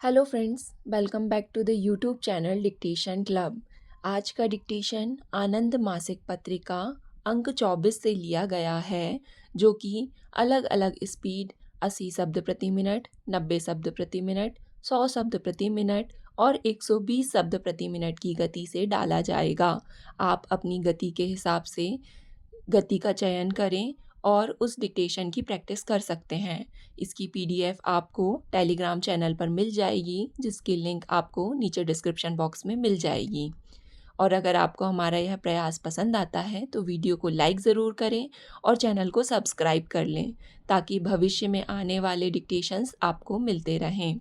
Hello friends, welcome back to the YouTube channel dictation club. आज का dictation आनंद मासिक पत्रिका अंक 24 से लिया गया है, जो कि अलग अलग स्पीड 80 शब्द प्रति मिनट, 90 शब्द प्रति मिनट, 100 शब्द प्रति मिनट और 120 शब्द प्रति मिनट की गति से डाला जाएगा। आप अपनी गति के हिसाब से गति का चयन करें और उस डिक्टेशन की प्रैक्टिस कर सकते हैं। इसकी पीडीएफ आपको टेलीग्राम चैनल पर मिल जाएगी, जिसकी लिंक आपको नीचे डिस्क्रिप्शन बॉक्स में मिल जाएगी। और अगर आपको हमारा यह प्रयास पसंद आता है तो वीडियो को लाइक ज़रूर करें और चैनल को सब्सक्राइब कर लें, ताकि भविष्य में आने वाले डिक्टेशंस आपको मिलते रहें।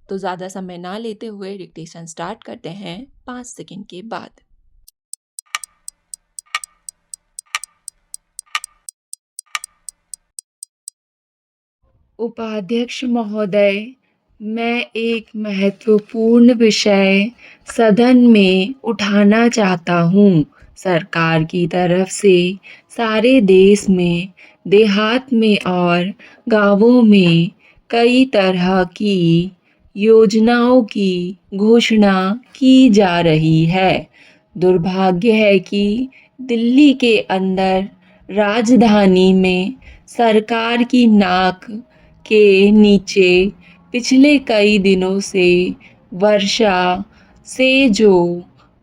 तो ज़्यादा समय ना लेते हुए डिक्टेशन स्टार्ट करते हैं 5 सेकंड के बाद। उपाध्यक्ष महोदय, मैं एक महत्वपूर्ण विषय सदन में उठाना चाहता हूँ। सरकार की तरफ से सारे देश में, देहात में और गांवों में कई तरह की योजनाओं की घोषणा की जा रही है। दुर्भाग्य है कि दिल्ली के अंदर राजधानी में सरकार की नाक के नीचे पिछले कई दिनों से वर्षा से जो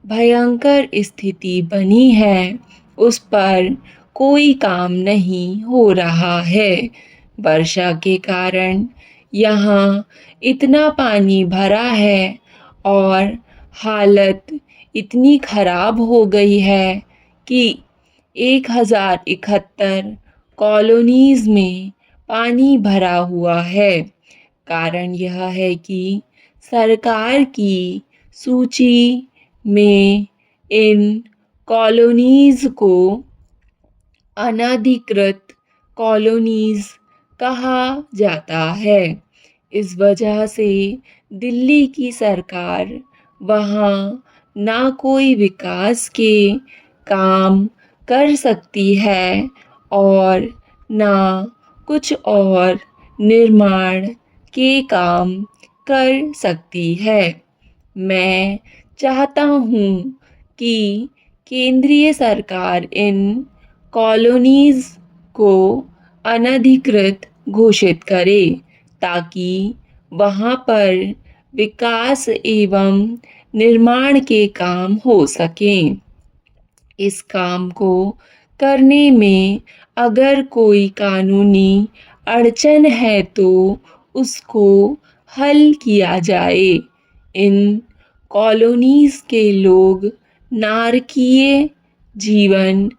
भयंकर स्थिति बनी है, उस पर कोई काम नहीं हो रहा है। वर्षा के कारण यहाँ इतना पानी भरा है और हालत इतनी खराब हो गई है कि 1071 कॉलोनीज में पानी भरा हुआ है। कारण यह है कि सरकार की सूची में इन कॉलोनीज को अनधिकृत कॉलोनीज कहा जाता है। इस वजह से दिल्ली की सरकार वहाँ ना कोई विकास के काम कर सकती है और ना कुछ और निर्माण के काम कर सकती है। मैं चाहता हूँ कि केंद्रीय सरकार इन कॉलोनीज को अनधिकृत घोषित करे, ताकि वहाँ पर विकास एवं निर्माण के काम हो सकें। इस काम को करने में अगर कोई कानूनी अड़चन है तो उसको हल किया जाए। इन कॉलोनीज के लोग नारकीय जीवन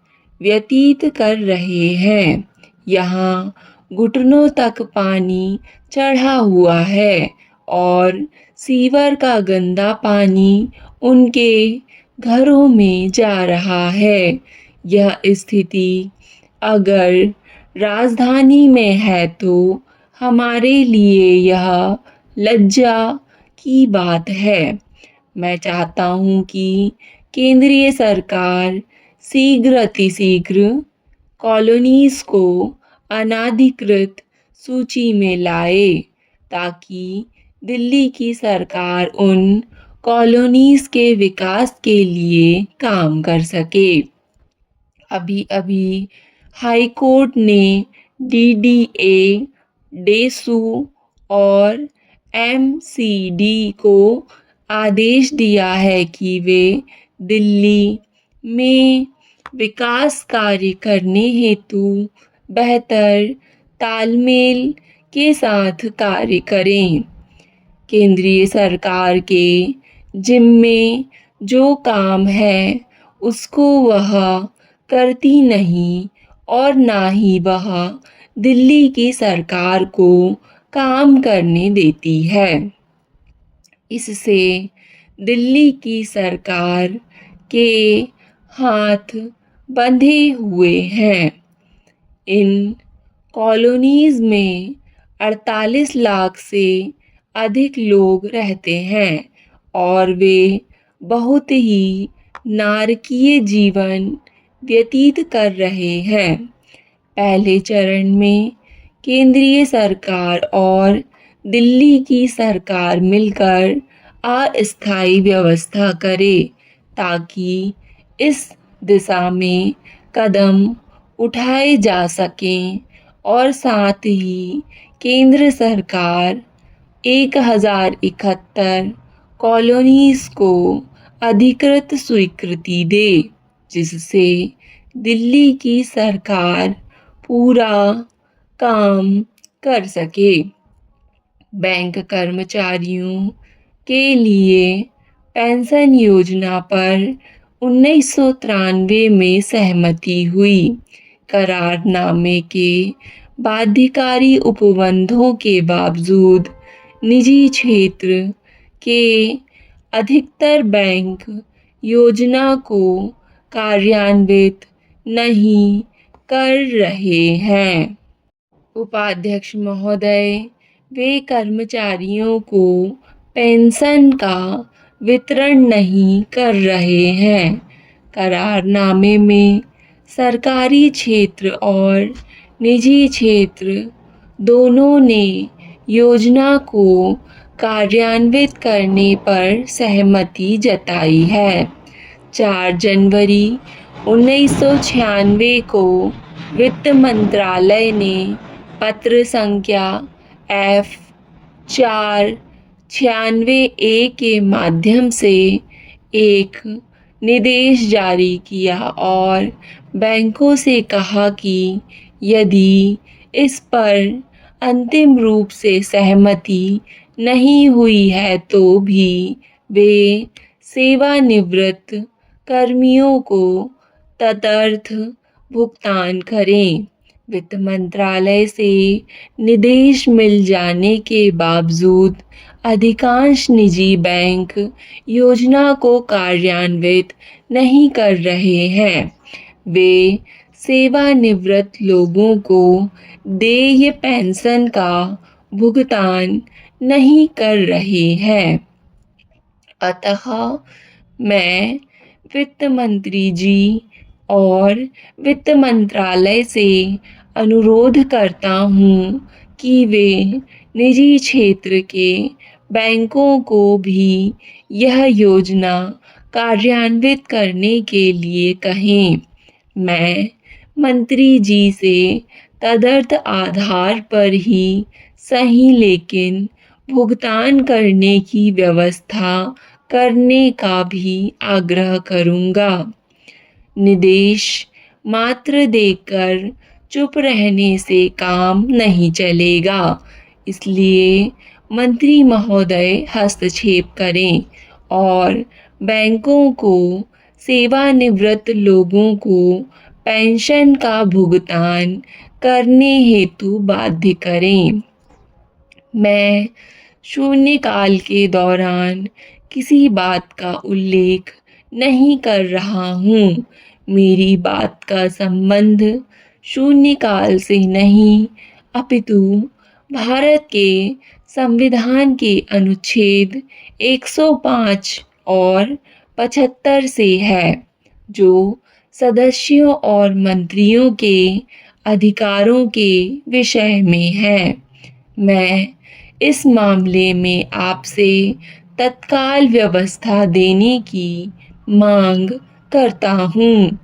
व्यतीत कर रहे हैं। यहाँ घुटनों तक पानी चढ़ा हुआ है और सीवर का गंदा पानी उनके घरों में जा रहा है। यह स्थिति अगर राजधानी में है तो हमारे लिए यह लज्जा की बात है। मैं चाहता हूँ कि केंद्रीय सरकार शीघ्र अतिशीघ्र कॉलोनीज को अनधिकृत सूची में लाए, ताकि दिल्ली की सरकार उन कॉलोनीज के विकास के लिए काम कर सके। अभी अभी हाई कोर्ट ने डीडीए, डेसू और एमसीडी को आदेश दिया है कि वे दिल्ली में विकास कार्य करने हेतु बेहतर तालमेल के साथ कार्य करें। केंद्रीय सरकार के जिम्मे जो काम है उसको वह करती नहीं और ना ही वह दिल्ली की सरकार को काम करने देती है। इससे दिल्ली की सरकार के हाथ बंधे हुए हैं। इन कॉलोनीज में 48 लाख से अधिक लोग रहते हैं और वे बहुत ही नारकीय जीवन व्यतीत कर रहे हैं। पहले चरण में केंद्रीय सरकार और दिल्ली की सरकार मिलकर अस्थायी व्यवस्था करे ताकि इस दिशा में कदम उठाए जा सकें और साथ ही केंद्र सरकार 1071 कॉलोनीज को अधिकृत स्वीकृति दे, जिससे दिल्ली की सरकार पूरा काम कर सके। बैंक कर्मचारियों के लिए पेंशन योजना पर 1993 में सहमति हुई। करारनामे के बाध्यकारी उपबंधों के बावजूद निजी क्षेत्र के अधिकतर बैंक योजना को कार्यान्वित नहीं कर रहे हैं। उपाध्यक्ष महोदय, वे कर्मचारियों को पेंशन का वितरण नहीं कर रहे हैं। करारनामे में सरकारी क्षेत्र और निजी क्षेत्र दोनों ने योजना को कार्यान्वित करने पर सहमति जताई है। 4 जनवरी 1996 को वित्त मंत्रालय ने पत्र संख्या F496A के माध्यम से एक निर्देश जारी किया और बैंकों से कहा कि यदि इस पर अंतिम रूप से सहमति नहीं हुई है तो भी वे सेवानिवृत्त कर्मियों को तदर्थ भुगतान करें। वित्त मंत्रालय से निर्देश मिल जाने के बावजूद अधिकांश निजी बैंक योजना को कार्यान्वित नहीं कर रहे हैं। वे सेवानिवृत्त लोगों को देय पेंशन का भुगतान नहीं कर रहे हैं। अतः मैं वित्त मंत्री जी और वित्त मंत्रालय से अनुरोध करता हूँ कि वे निजी क्षेत्र के बैंकों को भी यह योजना कार्यान्वित करने के लिए कहें। मैं मंत्री जी से तदर्थ आधार पर ही सही लेकिन भुगतान करने की व्यवस्था करने का भी आग्रह करूँगा। निर्देश मात्र देकर चुप रहने से काम नहीं चलेगा, इसलिए मंत्री महोदय हस्तक्षेप करें और बैंकों को सेवानिवृत्त लोगों को पेंशन का भुगतान करने हेतु बाध्य करें। मैं शून्यकाल के दौरान किसी बात का उल्लेख नहीं कर रहा हूँ। मेरी बात का संबंध शून्यकाल से नहीं अपितु भारत के संविधान के अनुच्छेद 105 और 75 से है, जो सदस्यों और मंत्रियों के अधिकारों के विषय में है। मैं इस मामले में आपसे तत्काल व्यवस्था देने की मांग करता हूँ,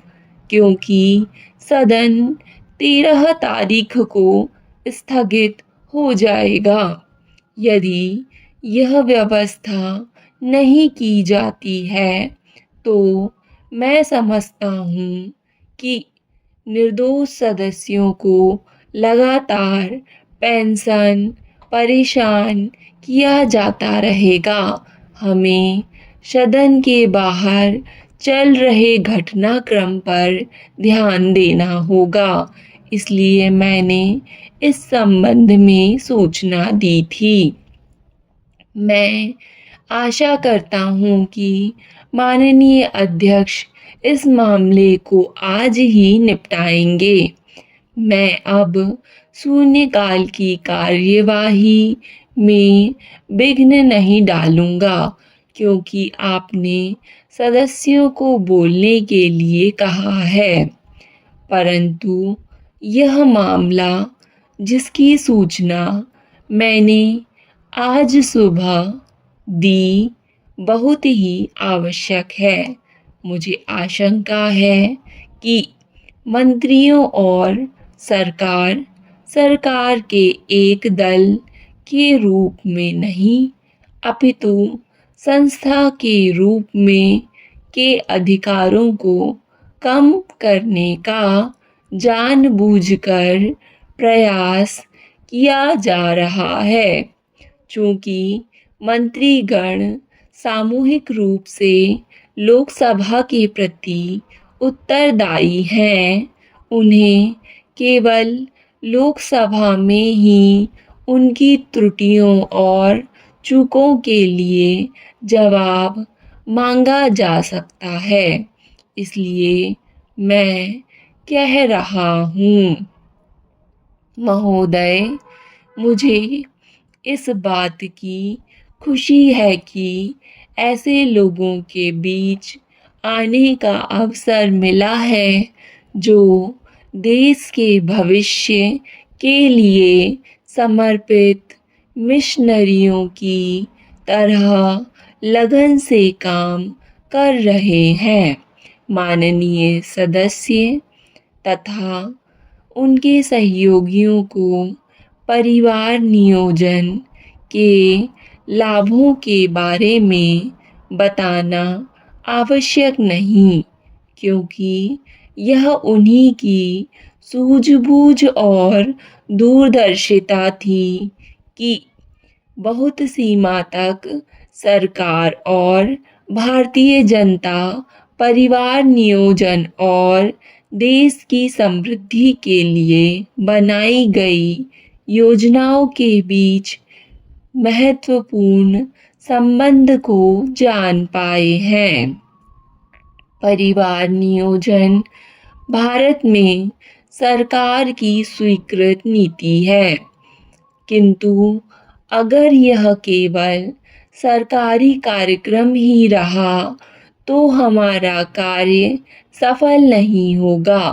क्योंकि सदन 13 तारीख को स्थगित हो जाएगा। यदि यह व्यवस्था नहीं की जाती है तो मैं समझता हूँ कि निर्दोष सदस्यों को लगातार पेंशन परेशान किया जाता रहेगा। हमें सदन के बाहर चल रहे घटनाक्रम पर ध्यान देना होगा, इसलिए मैंने इस संबंध में सूचना दी थी। मैं आशा करता हूँ कि माननीय अध्यक्ष इस मामले को आज ही निपटाएंगे। मैं अब शून्यकाल की कार्यवाही में विघ्न नहीं डालूंगा, क्योंकि आपने सदस्यों को बोलने के लिए कहा है, परंतु यह मामला जिसकी सूचना मैंने आज सुबह दी बहुत ही आवश्यक है। मुझे आशंका है कि मंत्रियों और सरकार सरकार के एक दल के रूप में नहीं, अपितु संस्था के रूप में के अधिकारों को कम करने का जानबूझकर प्रयास किया जा रहा है। चूंकि मंत्रीगण सामूहिक रूप से लोकसभा के प्रति उत्तरदायी हैं, उन्हें केवल लोकसभा में ही उनकी त्रुटियों और चूकों के लिए जवाब मांगा जा सकता है। इसलिए मैं कह रहा हूँ, महोदय, मुझे इस बात की खुशी है कि ऐसे लोगों के बीच आने का अवसर मिला है जो देश के भविष्य के लिए समर्पित मिशनरियों की तरह लगन से काम कर रहे हैं। माननीय सदस्य तथा उनके सहयोगियों को परिवार नियोजन के लाभों के बारे में बताना आवश्यक नहीं, क्योंकि यह उन्हीं की सूझबूझ और दूरदर्शिता थी कि बहुत सीमा तक सरकार और भारतीय जनता परिवार नियोजन और देश की समृद्धि के लिए बनाई गई योजनाओं के बीच महत्वपूर्ण संबंध को जान पाए हैं। परिवार नियोजन भारत में सरकार की स्वीकृत नीति है, किंतु अगर यह केवल सरकारी कार्यक्रम ही रहा तो हमारा कार्य सफल नहीं होगा।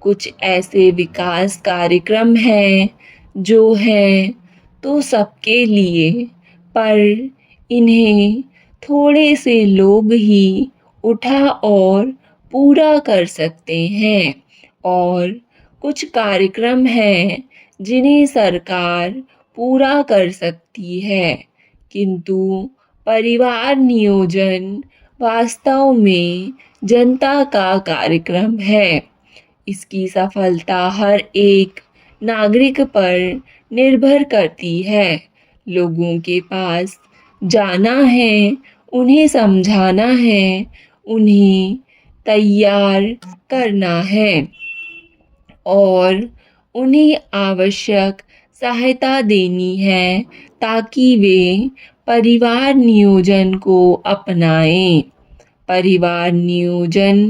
कुछ ऐसे विकास कार्यक्रम हैं जो हैं तो सबके लिए, पर इन्हें थोड़े से लोग ही उठा और पूरा कर सकते हैं, और कुछ कार्यक्रम हैं जिन्हें सरकार पूरा कर सकती है, किंतु परिवार नियोजन वास्तव में जनता का कार्यक्रम है। इसकी सफलता हर एक नागरिक पर निर्भर करती है। लोगों के पास जाना है, उन्हें समझाना है, उन्हें तैयार करना है और उन्हें आवश्यक सहायता देनी है ताकि वे परिवार नियोजन को अपनाएं। परिवार नियोजन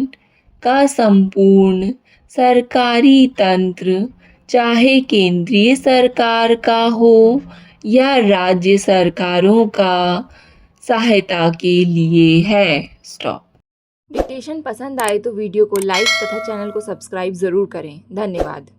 का संपूर्ण सरकारी तंत्र, चाहे केंद्रीय सरकार का हो या राज्य सरकारों का, सहायता के लिए है। स्टॉप। डिक्टेशन पसंद आए तो वीडियो को लाइक तथा चैनल को सब्सक्राइब ज़रूर करें। धन्यवाद।